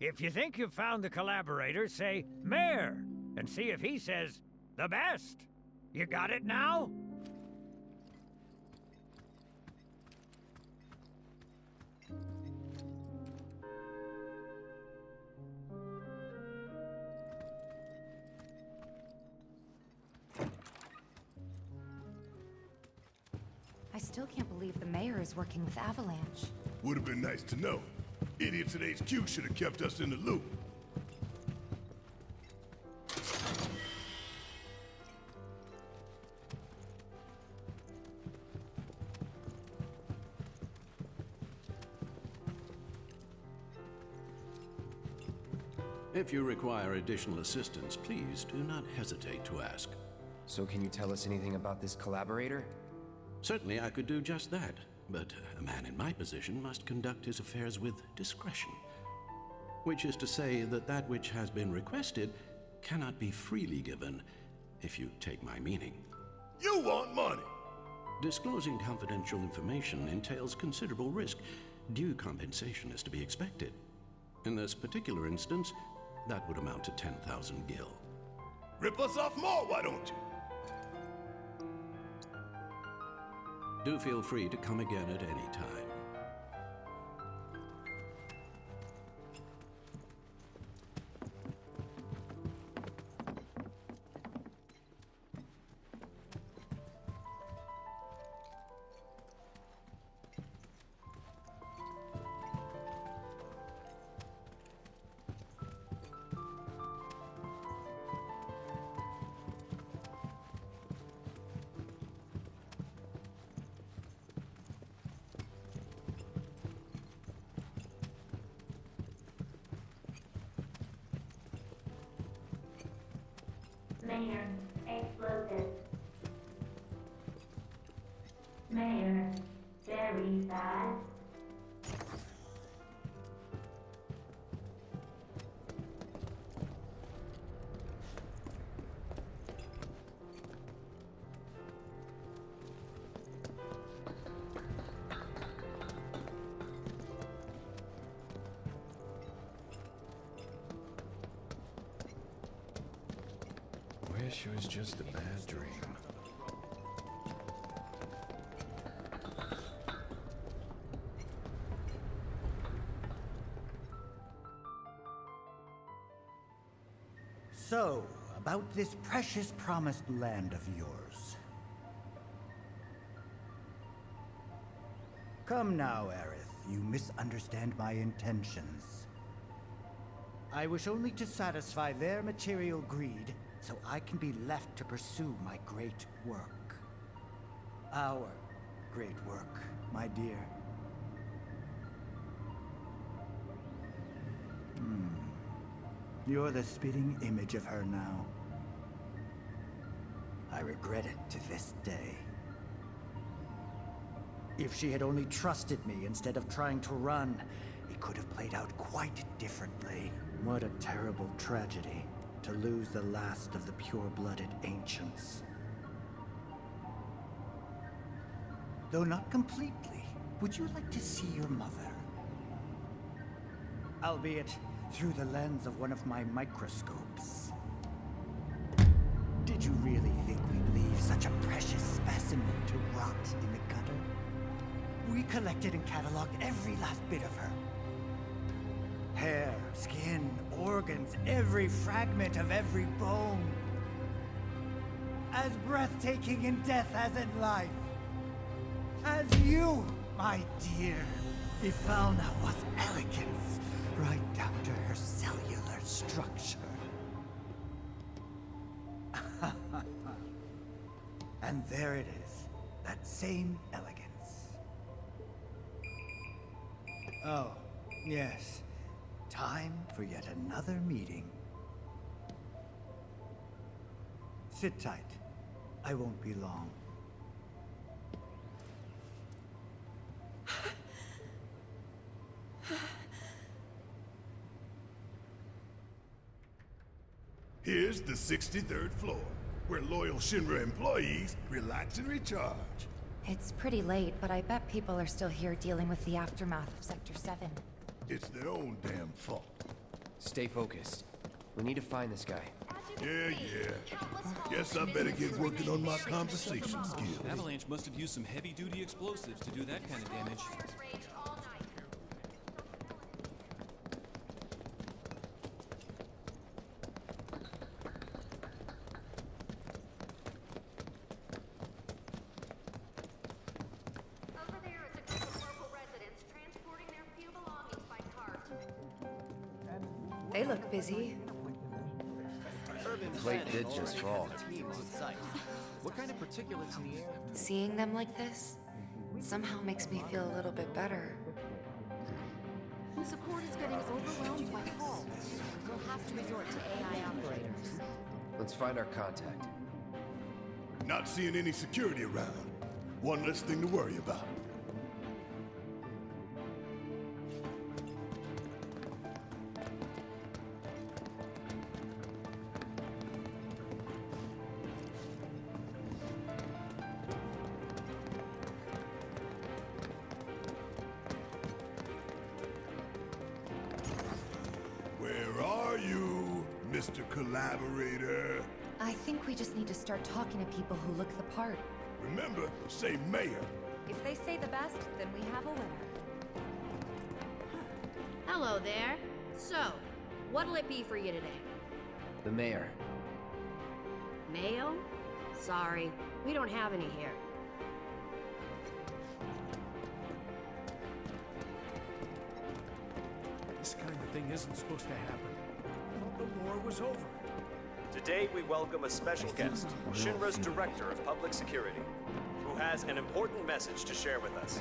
If you think you've found the collaborator, say, Mayor, and see if he says, the best. You got it now? I still can't believe the mayor is working with Avalanche. Would have been nice to know. Idiots at HQ should have kept us in the loop. If you require additional assistance, please do not hesitate to ask. So can you tell us anything about this collaborator? Certainly I could do just that, but a man in my position must conduct his affairs with discretion. Which is to say that that which has been requested cannot be freely given, if you take my meaning. You want money! Disclosing confidential information entails considerable risk. Due compensation is to be expected. In this particular instance, that would amount to 10,000 gil. Rip us off more, why don't you? Do feel free to come again at any time. Mayor, explosive. Mayor, very fast. Wish it was just a bad dream. So, about this precious promised land of yours. Come now, Aerith, you misunderstand my intentions. I wish only to satisfy their material greed, so I can be left to pursue my great work. Our great work, my dear. You're the spitting image of her now. I regret it to this day. If she had only trusted me instead of trying to run, it could have played out quite differently. What a terrible tragedy, to lose the last of the pure-blooded ancients. Though not completely, would you like to see your mother? Albeit through the lens of one of my microscopes. Did you really think we'd leave such a precious specimen to rot in the gutter? We collected and cataloged every last bit of her. Hair, skin, organs, every fragment of every bone. As breathtaking in death as in life. As you, my dear, we found out was elegance, right down to her cellular structure. And there it is, that same elegance. Oh, yes. Time for yet another meeting. Sit tight. I won't be long. Here's the 63rd floor, where loyal Shinra employees relax and recharge. It's pretty late, but I bet people are still here dealing with the aftermath of Sector 7. It's their own damn fault. Stay focused. We need to find this guy. Yeah. Guess I better get working on my conversation skills. Avalanche must have used some heavy-duty explosives to do that kind of damage. Over there is a group of local residents transporting their few belongings by cart. They look busy. Plate did just fall. What kind of particulates in the air? Seeing them like this somehow makes me feel a little bit better. Support is getting overwhelmed by calls. We'll have to resort to AI operators. Let's find our contact. Not seeing any security around. One less thing to worry about. Where are you, Mr. Collaborator? I think we just need to start talking to people who look the part. Remember, say mayor. If they say the best, then we have a winner. Hello there. So, what'll it be for you today? The mayor. Mayo? Sorry, we don't have any here. This kind of thing isn't supposed to happen. I thought the war was over. Today we welcome a special guest, Shinra's Director of Public Security, who has an important message to share with us.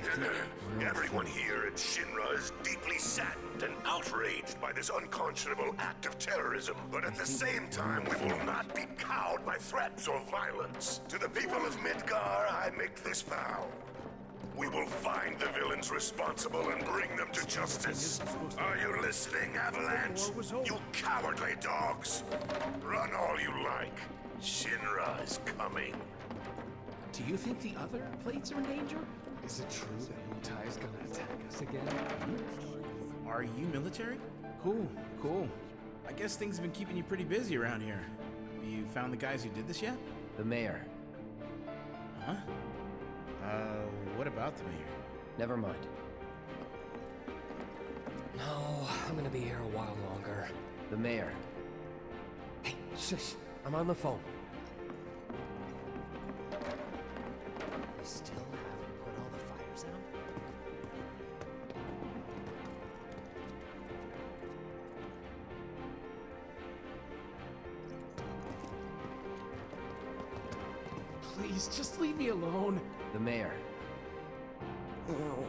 Everyone here at Shinra is deeply saddened and outraged by this unconscionable act of terrorism. But at the same time, we will not be cowed by threats or violence. To the people of Midgar, I make this vow. We will find the villains responsible and bring them to justice. Are you listening, Avalanche? You cowardly dogs! Run all you like. Shinra is coming. Do you think the other plates are in danger? Is it true that Mutai's gonna attack us again? Are you military? Cool. I guess things have been keeping you pretty busy around here. Have you found the guys who did this yet? The mayor. Huh? What about the mayor? Never mind. No, I'm gonna be here a while longer. The mayor. Hey, shush. I'm on the phone. We still haven't put all the fires out? Please, just leave me alone. The mayor. Oh,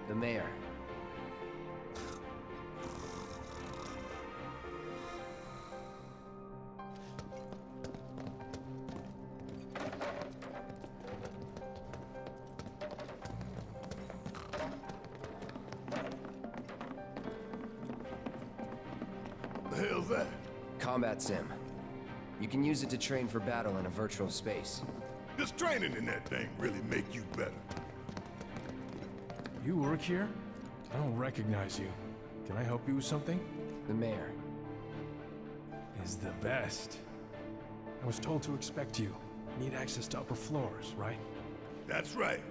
The mayor. The hell's that? Combat sim. You can use it to train for battle in a virtual space. Does training in that thing really make you better? you work here? I don't recognize you. Can I help you with something? The mayor. Is the best. I was told to expect you. Need access to upper floors, right? That's right.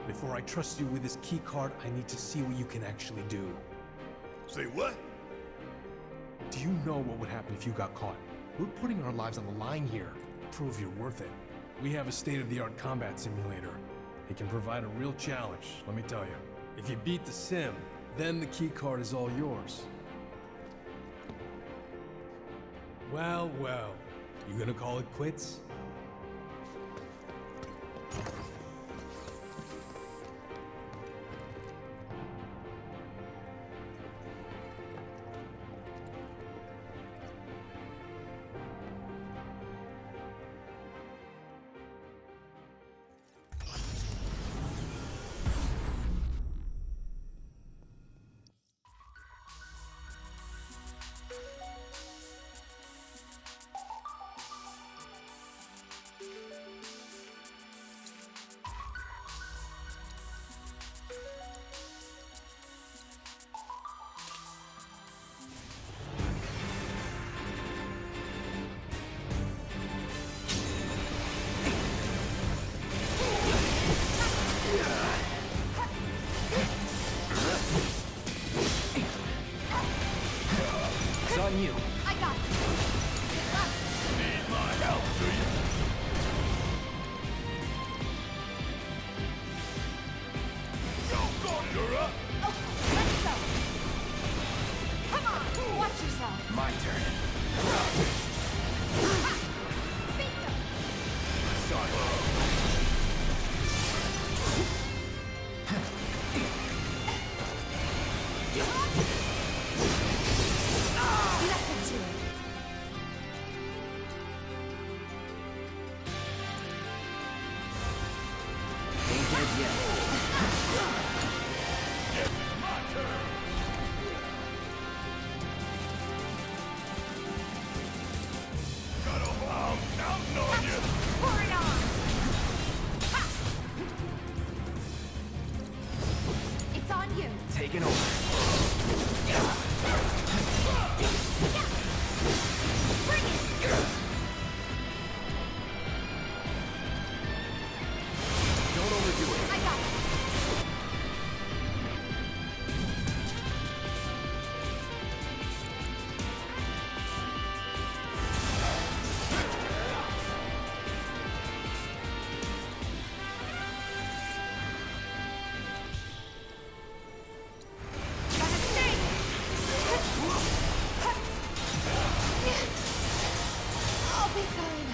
Before I trust you with this key card, I need to see what you can actually do. Say what? Do you know what would happen if you got caught? We're putting our lives on the line here. Prove you're worth it. We have a state-of-the-art combat simulator. It can provide a real challenge, let me tell you. If you beat the sim, then the key card is all yours. Well, well. You gonna call it quits? on you. I got this. Need my help, do you? Go, Gondora! Okay, let's go. Come on, watch yourself. My turn. Bingo. Sorry. Nothing to it. Ain't dead yet. My turn! Got a bomb counting on you! Pour it on. Ha! It's on you. Taking over. Bring it. Don't overdo it. I got this. Gotta stay. I'll be fine.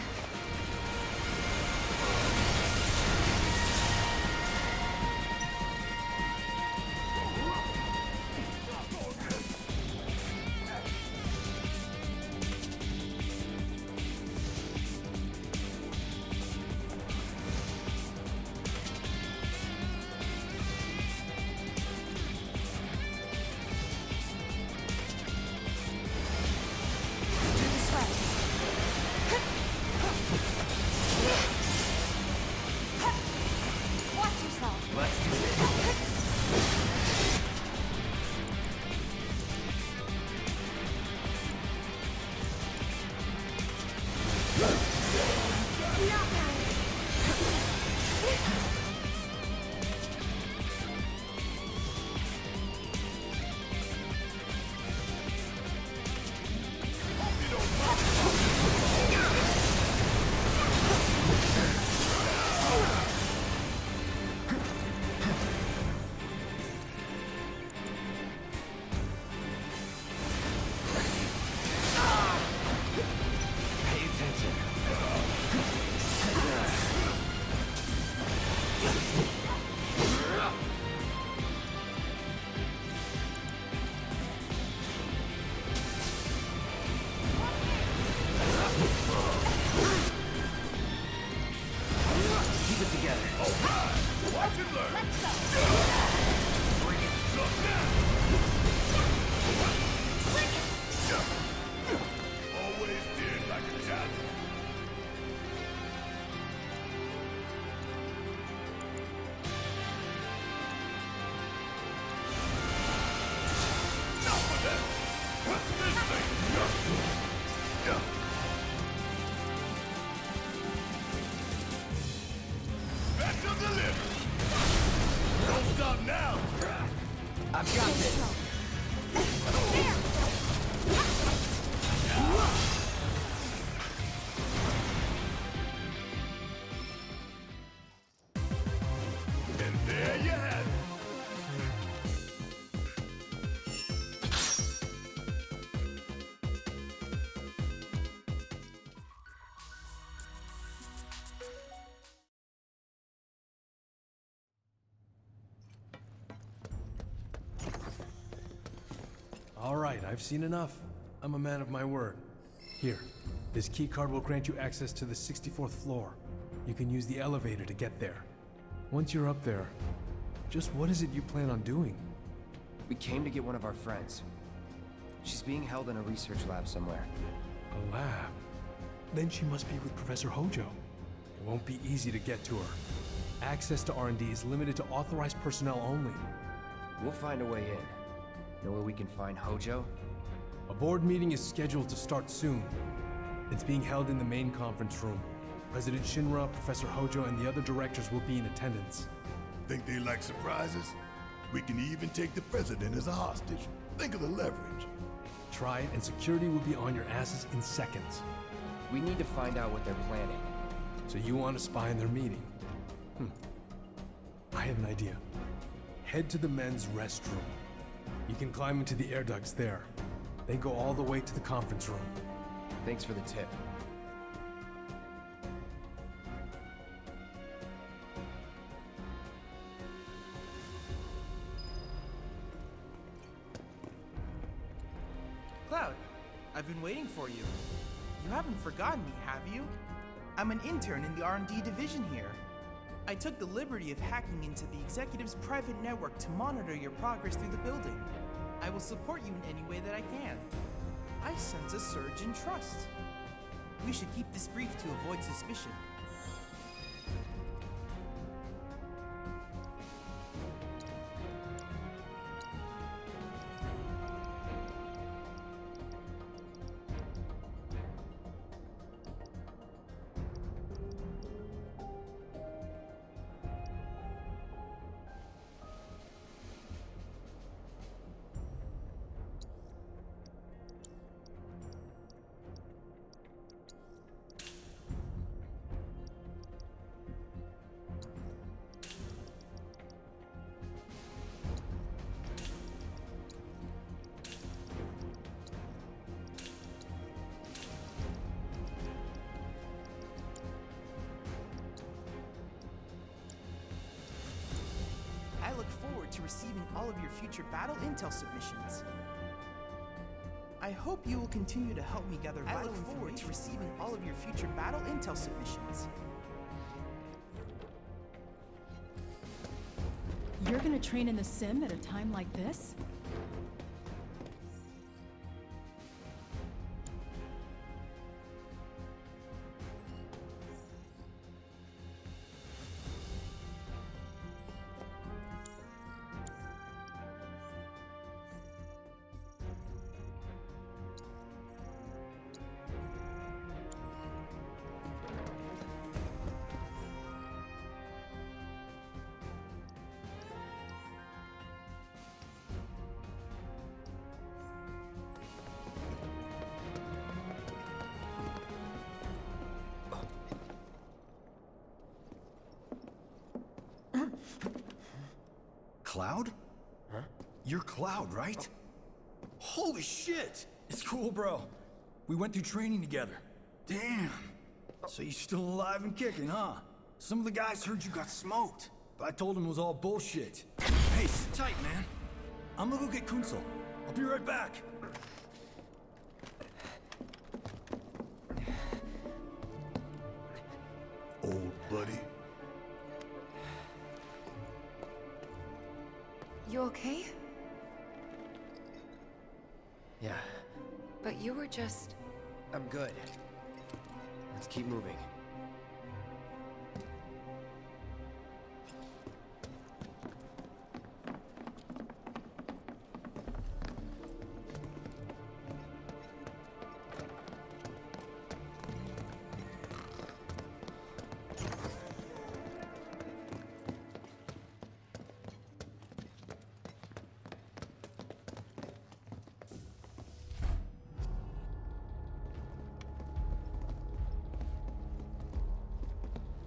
This way. Watch yourself. Let's do this. Pay attention. Keep it together. Watch and learn! Let's go. Bring it. Look now! Bring it. Always did like a champion. Enough with that! What's this thing? Special delivery! Don't stop now! I've got this. There. And there you have it! All right, I've seen enough. I'm a man of my word. Here, this key card will grant you access to the 64th floor. You can use the elevator to get there. Once you're up there, just what is it you plan on doing? We came to get one of our friends. She's being held in a research lab somewhere. A lab? Then she must be with Professor Hojo. It won't be easy to get to her. Access to R&D is limited to authorized personnel only. We'll find a way in. Know where we can find Hojo? A board meeting is scheduled to start soon. It's being held in the main conference room. President Shinra, Professor Hojo, and the other directors will be in attendance. Think they like surprises? We can even take the president as a hostage. Think of the leverage. try it, and security would be on your asses in seconds. We need to find out what they're planning. So you want to spy in their meeting? I have an idea. Head to the men's restroom. You can climb into the air ducts there. Then go all the way to the conference room. Thanks for the tip. Cloud, I've been waiting for you. You haven't forgotten me, have you? I'm an intern in the R&D division here. I took the liberty of hacking into the executive's private network to monitor your progress through the building. I will support you in any way that I can. I sense a surge in trust. We should keep this brief to avoid suspicion. I look forward to receiving all of your future battle intel submissions. I hope you will continue to help me gather vital information. I look forward to receiving all of your future battle intel submissions. You're gonna train in the sim at a time like this? Cloud? Huh? You're Cloud, right? Holy shit! It's cool, bro. We went through training together. Damn. So you're still alive and kicking, huh? Some of the guys heard you got smoked, but I told them it was all bullshit. Hey, sit tight, man. I'm gonna go get Kunsel. I'll be right back. Old buddy. You okay? Yeah, But you were just... I'm good. Let's keep moving.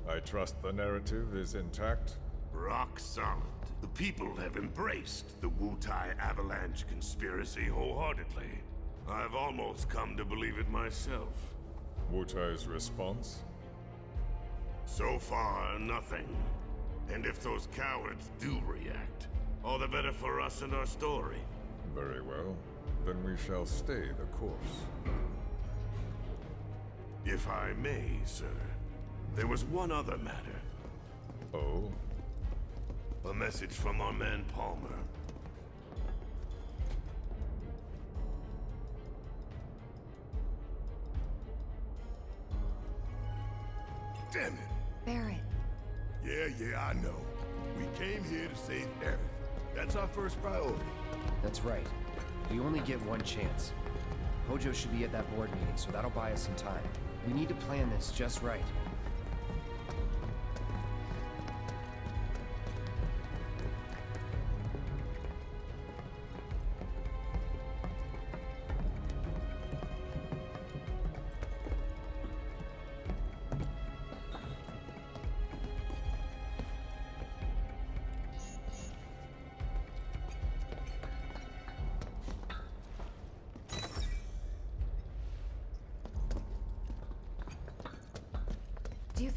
I trust the narrative is intact? Rock solid. The people have embraced the Wutai Avalanche conspiracy wholeheartedly. I've almost come to believe it myself. Wutai's response? So far, nothing. And if those cowards do react, all the better for us and our story. Very well. Then we shall stay the course. If I may, sir. There was one other matter. Oh? A message from our man Palmer. Damn it! Barrett. Yeah, I know. We came here to save Aerith. That's our first priority. That's right. We only get one chance. Hojo should be at that board meeting, so that'll buy us some time. We need to plan this just right.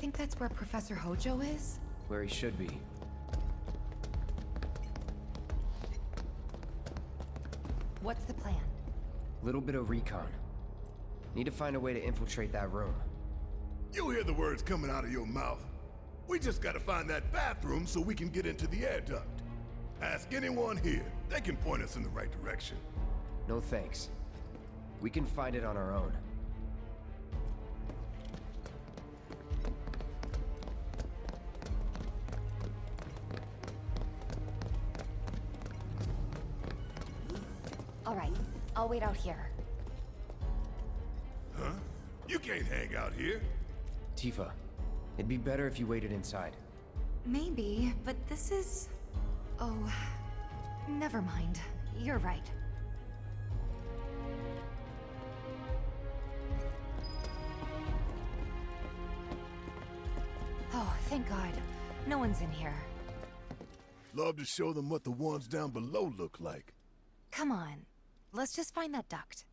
think that's where Professor Hojo is? Where he should be. What's the plan? Little bit of recon. Need to find a way to infiltrate that room. You hear the words coming out of your mouth. We just gotta find that bathroom so we can get into the air duct. Ask anyone here. They can point us in the right direction. No thanks. We can find it on our own. All right, I'll wait out here. Huh? You can't hang out here. Tifa, it'd be better if you waited inside. Maybe, but this is... Oh, never mind. You're right. Oh, thank God. No one's in here. Love to show them what the ones down below look like. Come on. Let's just find that duct.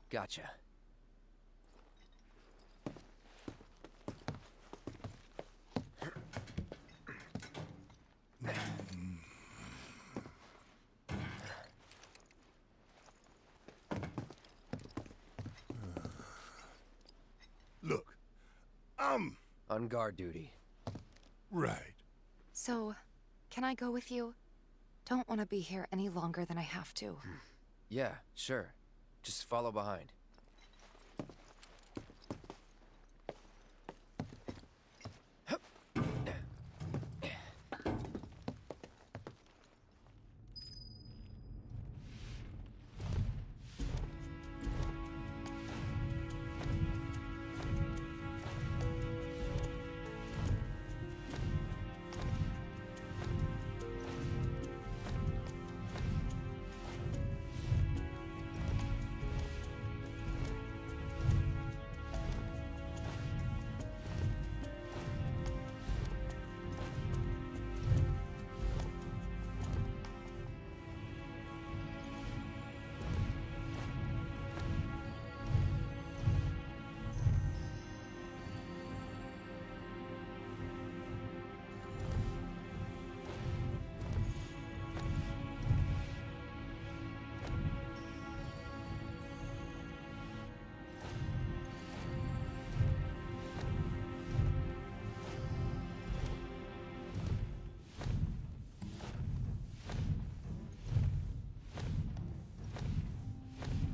Gotcha. Look, on guard duty. Right. So, can I go with you? Don't want to be here any longer than I have to. Yeah, sure. Just follow behind.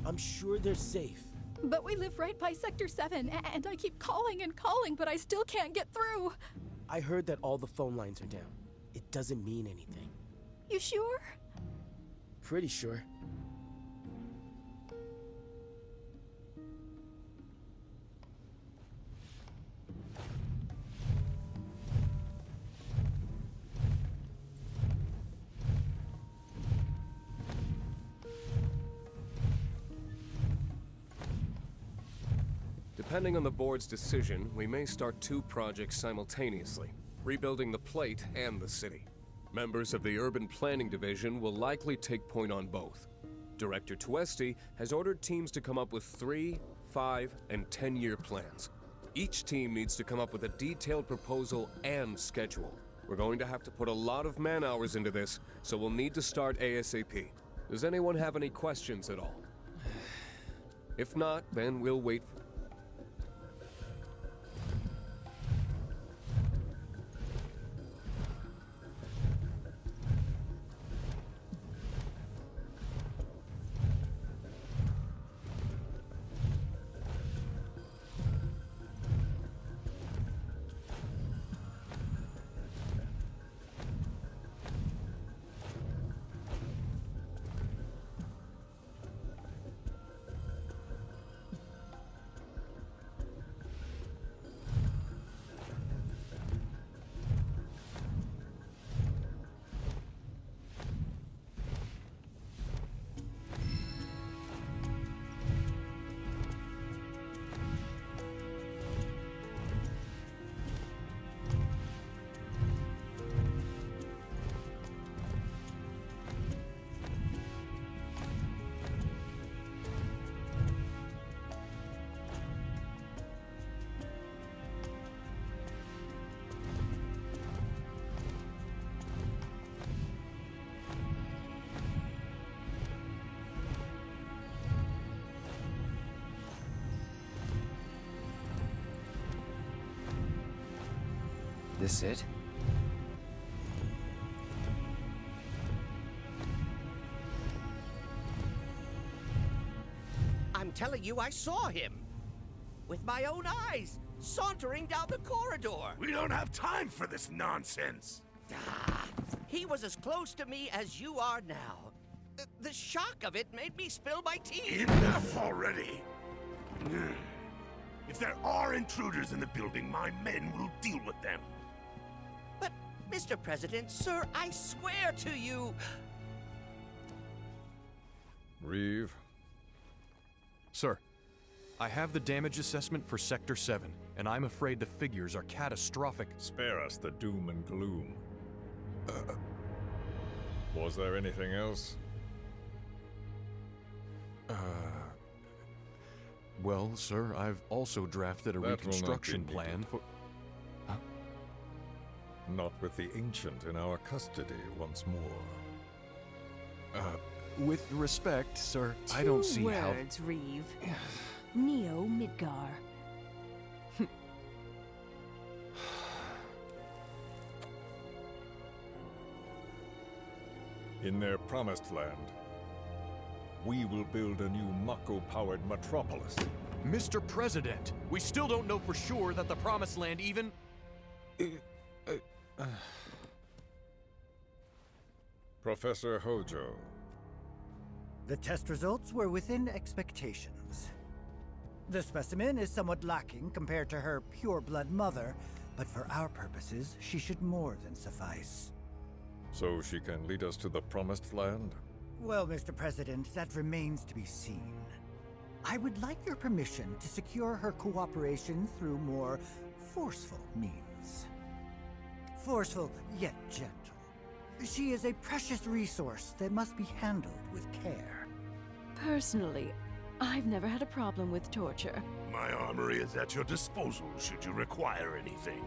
I'm sure they're safe. But we live right by Sector 7, and I keep calling and calling, but I still can't get through. I heard that all the phone lines are down. It doesn't mean anything. You sure? Pretty sure. Depending on the board's decision, we may start 2 projects simultaneously, rebuilding the plate and the city. Members of the Urban Planning Division will likely take point on both. Director Tuesti has ordered teams to come up with 3, 5, and 10-year plans. Each team needs to come up with a detailed proposal and schedule. We're going to have to put a lot of man-hours into this, so we'll need to start ASAP. Does anyone have any questions at all? If not, then we'll wait for... This it? I'm telling you, I saw him. With my own eyes, sauntering down the corridor. We don't have time for this nonsense. He was as close to me as you are now. The shock of it made me spill my tea. Enough already. If there are intruders in the building, my men will deal with them. But, Mr. President, sir, I swear to you... Reeve? Sir, I have the damage assessment for Sector 7, and I'm afraid the figures are catastrophic. Spare us the doom and gloom. Was there anything else? Well, sir, I've also drafted a reconstruction plan for... Huh? Not with the Ancient in our custody once more. With respect, sir, I don't see how... 2 words, Reeve. Neo Midgar. In their promised land, we will build a new Mako-powered metropolis. Mr. President, we still don't know for sure that the Promised Land even... Professor Hojo. The test results were within expectations. The specimen is somewhat lacking compared to her pure-blood mother, but for our purposes, she should more than suffice. So she can lead us to the Promised Land? Well, Mr. President, that remains to be seen. I would like your permission to secure her cooperation through more forceful means. Forceful, yet gentle. She is a precious resource that must be handled with care. Personally, I've never had a problem with torture. My armory is at your disposal should you require anything.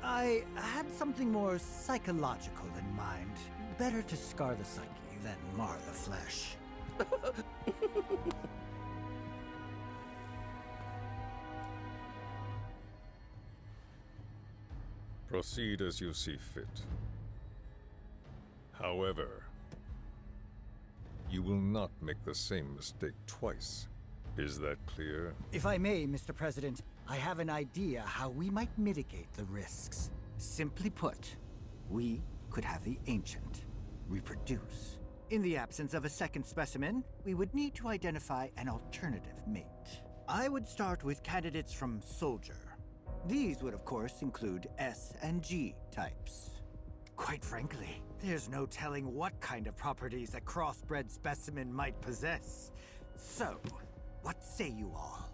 I had something more psychological in mind. Better to scar the psyche than mar the flesh. Proceed as you see fit. However, you will not make the same mistake twice. Is that clear? If I may, Mr. President, I have an idea how we might mitigate the risks. Simply put, we could have the Ancient reproduce. In the absence of a second specimen, we would need to identify an alternative mate. I would start with candidates from Soldier. These would, of course, include S and G types. Quite frankly, there's no telling what kind of properties a crossbred specimen might possess. So, what say you all?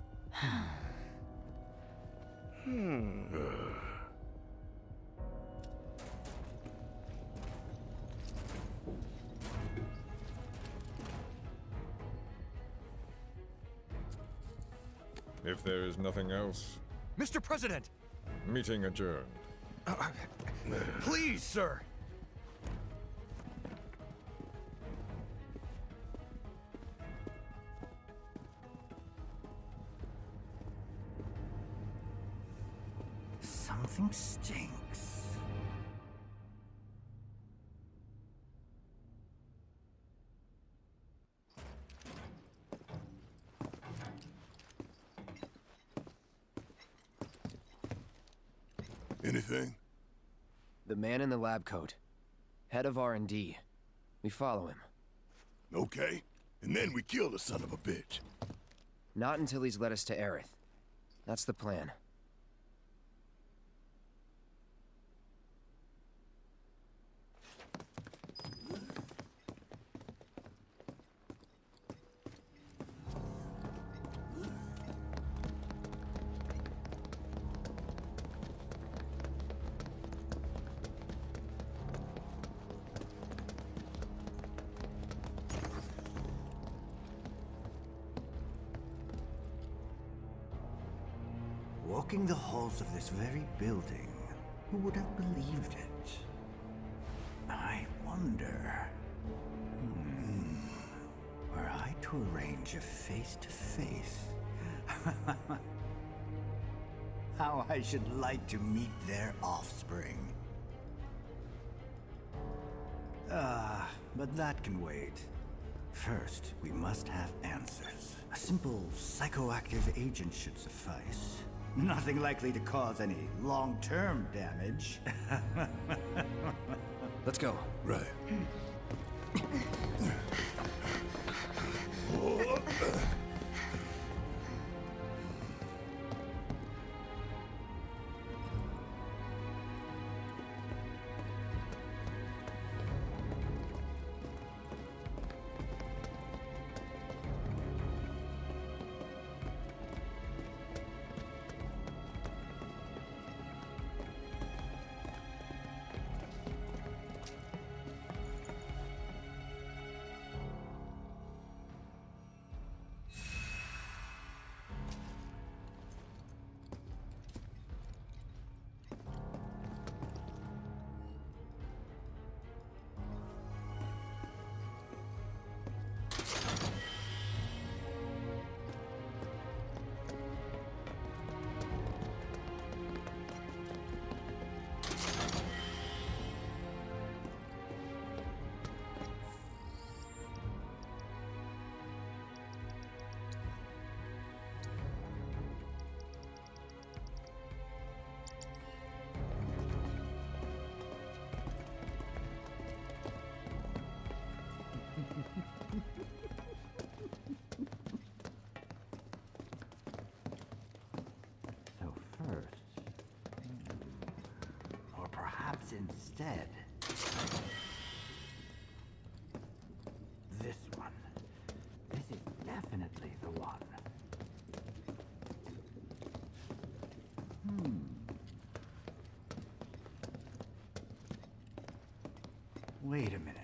If there is nothing else... Mr. President! Meeting adjourned. Please, sir! Something stinks. Anything? The man in the lab coat. Head of R&D. We follow him. Okay. And then we kill the son of a bitch. Not until he's led us to Aerith. That's the plan. Walking the halls of this very building, who would have believed it? I wonder... Were I to arrange a face-to-face... How I should like to meet their offspring. But that can wait. First, we must have answers. A simple psychoactive agent should suffice. Nothing likely to cause any long-term damage. Let's go. Right. So first, or perhaps instead, this one. This is definitely the one. Wait a minute.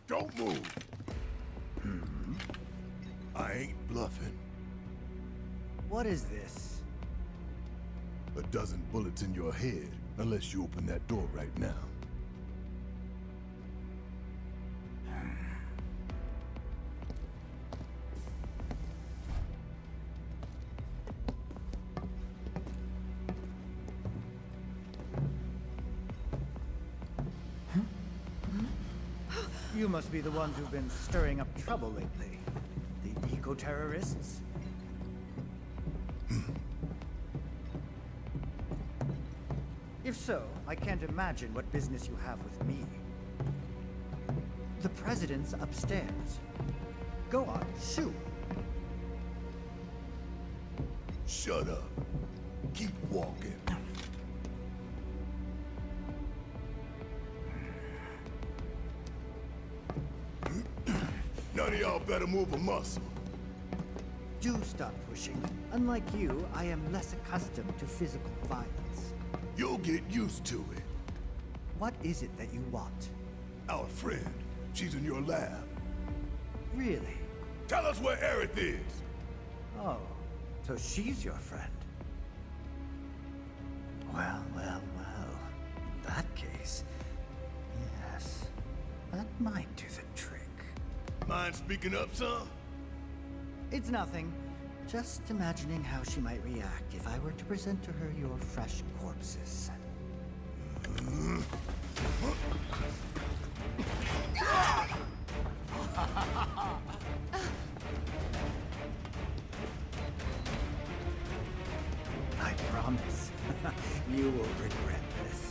Don't move. I ain't bluffing. What is this? A dozen bullets in your head, unless you open that door right now. You must be the ones who've been stirring up trouble lately. The eco-terrorists? If so, I can't imagine what business you have with me. The president's upstairs. Go on, shoot. Shut up. Keep walking. None of y'all better move a muscle. Do stop pushing. Unlike you, I am less accustomed to physical violence. You'll get used to it. What is it that you want? Our friend. She's in your lab. Really? Tell us where Aerith is. Oh, so she's your friend. Well, well, well. In that case, yes, that might do the trick. Mind speaking up, son? It's nothing. Just imagining how she might react if I were to present to her your fresh corpses. I promise, you will regret this.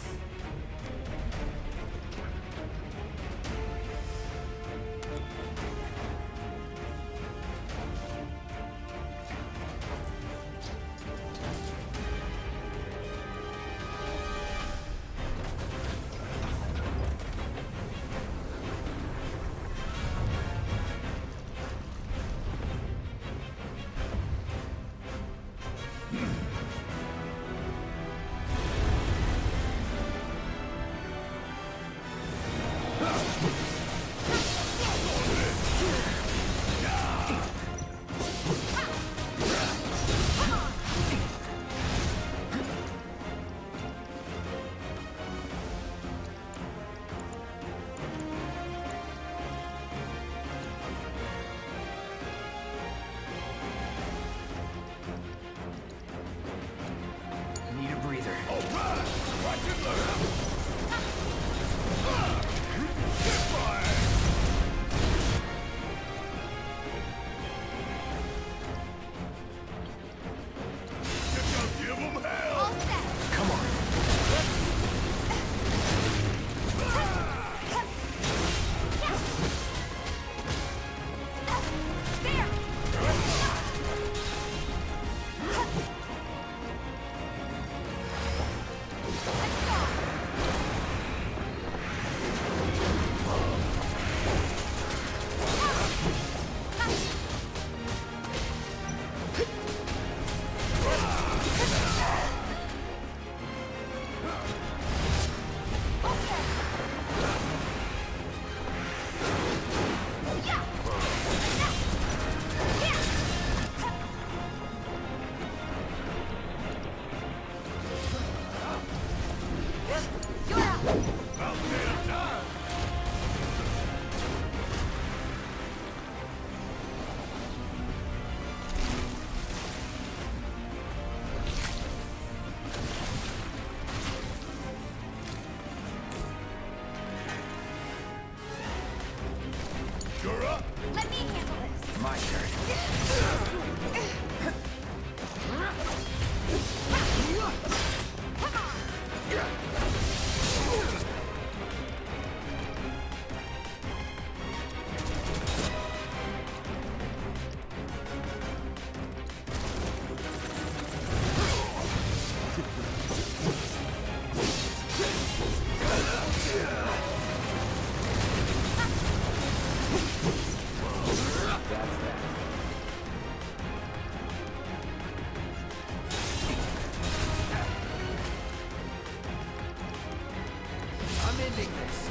I'm ending this.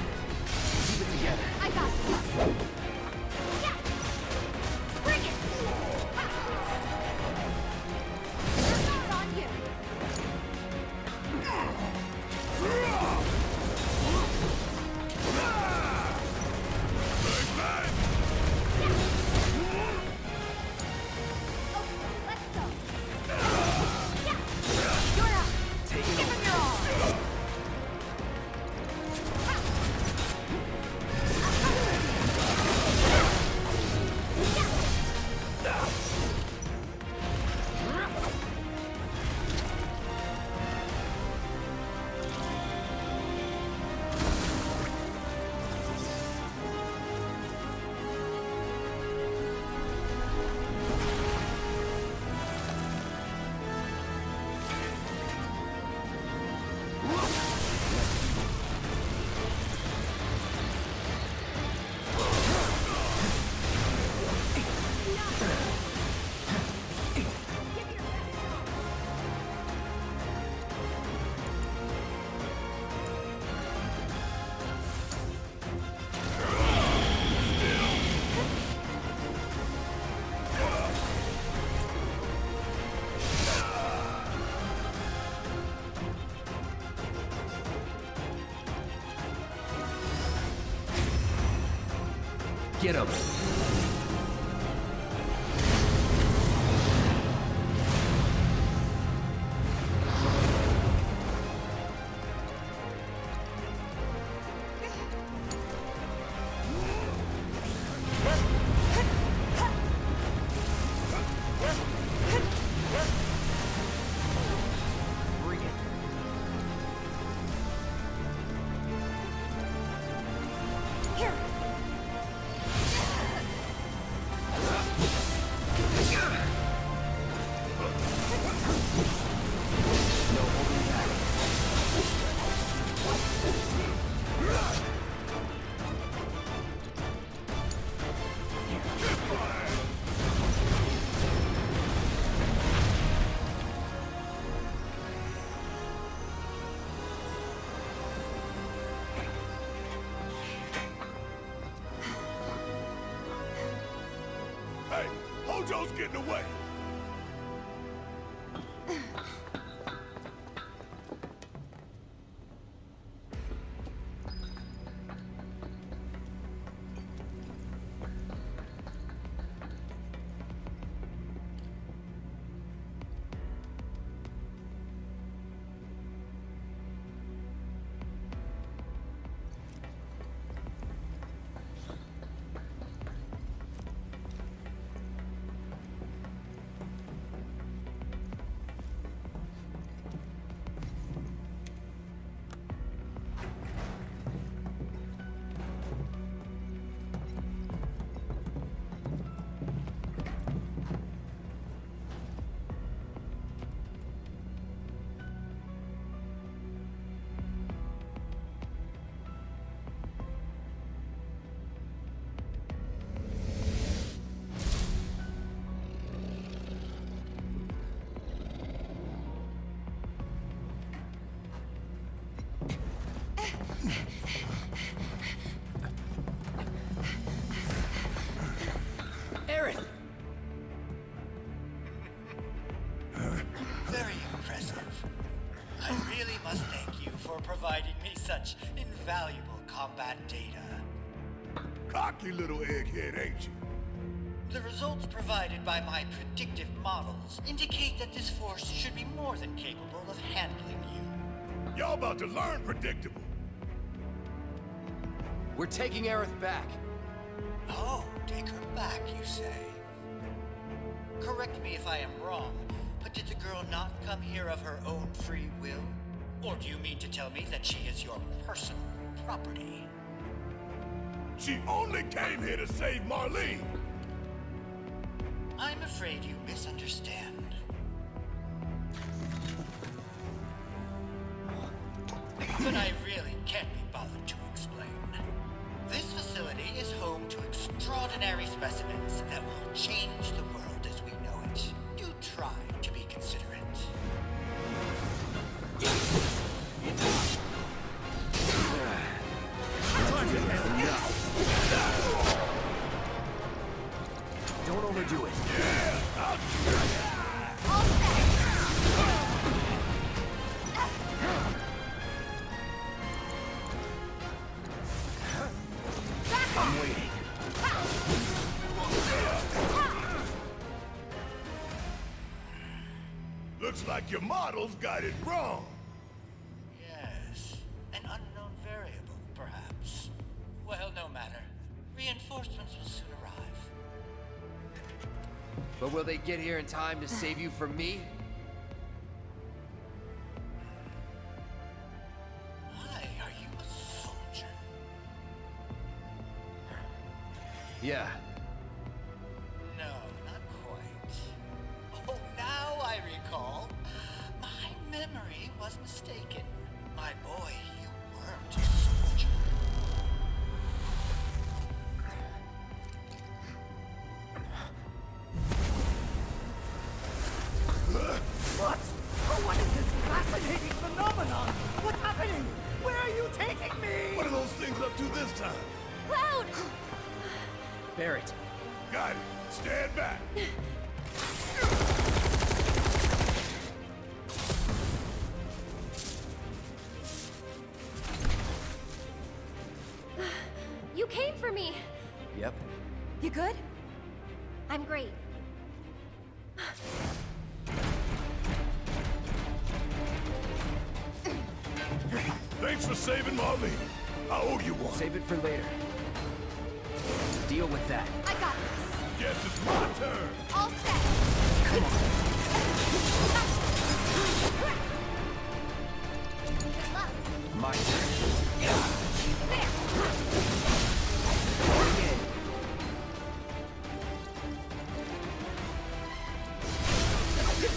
Keep it together. I got this. Yeah. Bring it. It's on you. Let's go. Yeah. You're out. Take it Give him your all. Get him. Bring it. Here. No holding back. Hey, Hojo's getting away. Aerith! Very impressive. I really must thank you for providing me such invaluable combat data. Cocky little egghead, ain't you? The results provided by my predictive models indicate that this force should be more than capable of handling you. Y'all about to learn predictable. We're taking Aerith back. Oh, take her back, you say? correct me if I am wrong, but did the girl not come here of her own free will? Or do you mean to tell me that she is your personal property? She only came here to save Marlene! I'm afraid you misunderstand. But I really can't be bothered to explain. This facility is home to extraordinary specimens that will change the world as we know it. Do try to be considerate. Don't overdo it. I'm waiting. Looks like your models got it wrong. Yes, an unknown variable, perhaps. Well, no matter. Reinforcements will soon arrive. But will they get here in time to save you from me? Why are you a soldier? Yeah. No, not quite. Oh, now I recall. My memory was mistaken. My boy, you weren't a soldier. What? Oh, what is this fascinating phenomenon? What's happening? Where are you taking me? What are those things up to this time? Cloud! Barrett. Got it. Stand back. You came for me. Yep. You good? I'm great. Thanks for saving Marlene. I owe you one. Save it for later. Deal with that. I got this. Guess it's my turn. All set. Come on. Good luck. My turn. There. Bring it.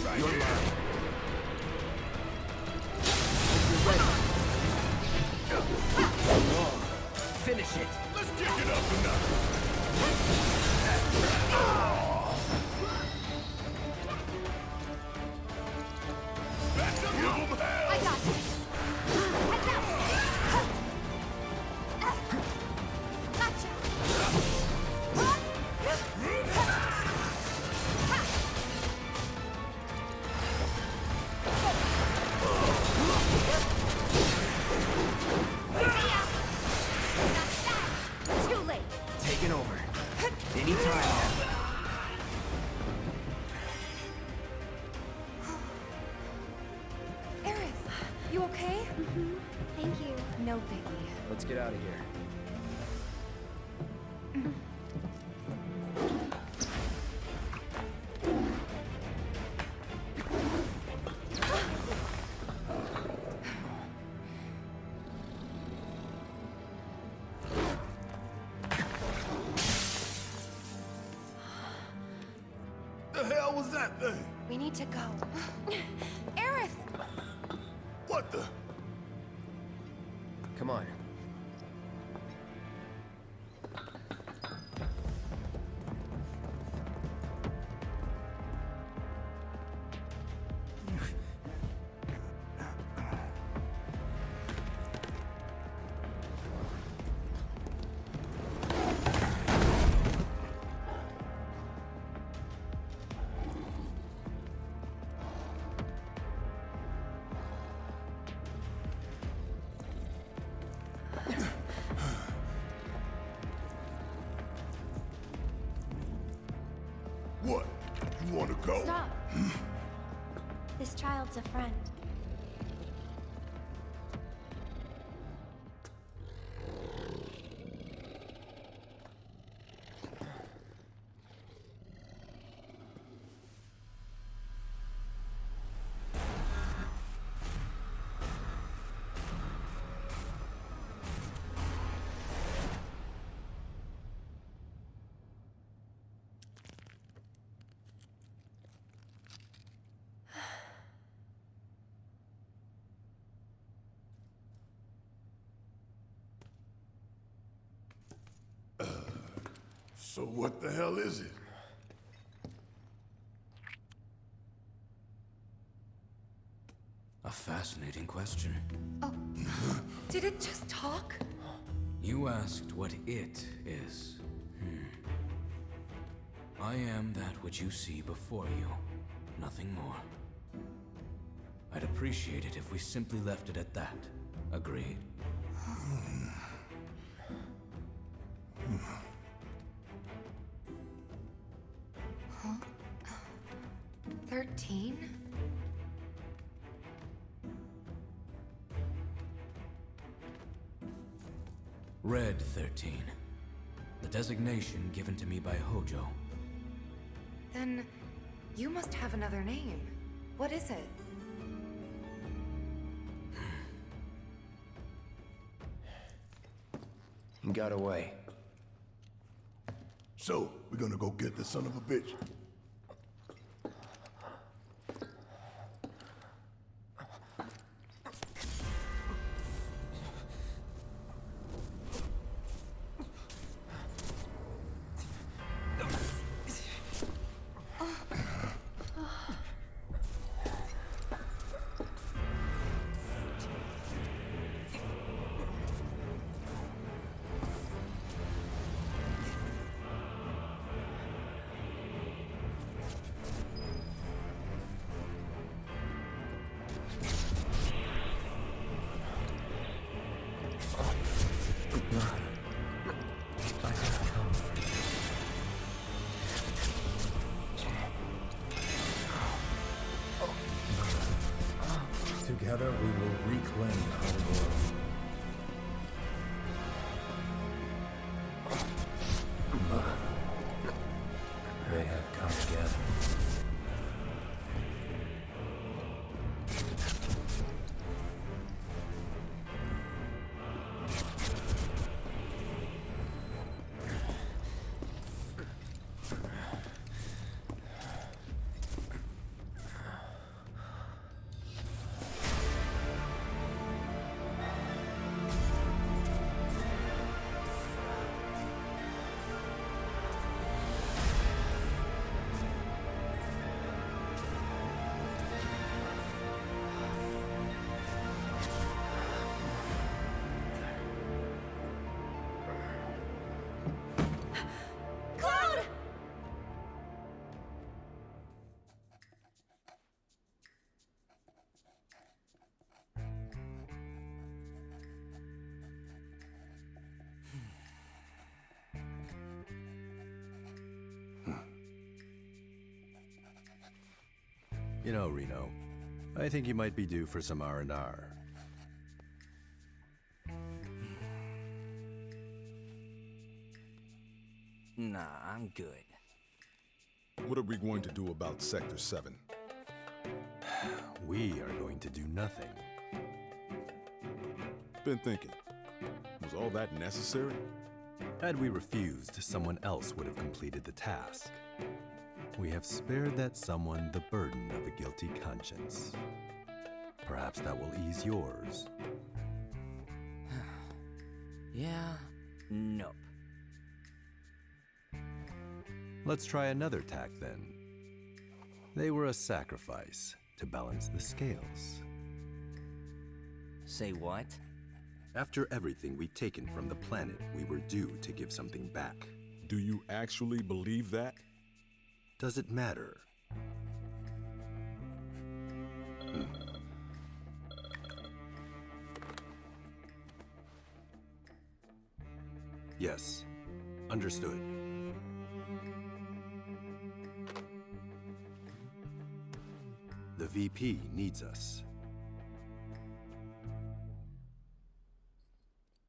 Right You're here. mine. You're ready. Finish it. Let's kick it up a notch. Give 'em hell. I got this. Heads out. Gotcha. Too late. Taking over. Anytime. Aerith, you okay? Thank you. No biggie. Let's get out of here. The hell was that thing? We need to go. Aerith! What the? Come on. What? You want to go? Stop. This child's a friend. So what the hell is it? A fascinating question. Oh, did it just talk? You asked what it is. I am that which you see before you. Nothing more. I'd appreciate it if we simply left it at that. Agreed? 13? Red 13. The designation given to me by Hojo. Then you must have another name. What is it? He got away. So, we're gonna go get this son of a bitch. Together we will reclaim our world. They have come together. You know, Reno, I think you might be due for some R&R. Nah, I'm good. What are we going to do about Sector 7? We are going to do nothing. Been thinking, was all that necessary? Had we refused, someone else would have completed the task. We have spared that someone the burden of a guilty conscience. Perhaps that will ease yours. Yeah, nope. Let's try another tack then. They were a sacrifice to balance the scales. Say what? After everything we'd taken from the planet, we were due to give something back. Do you actually believe that? Does it matter? Yes, understood. The VP needs us.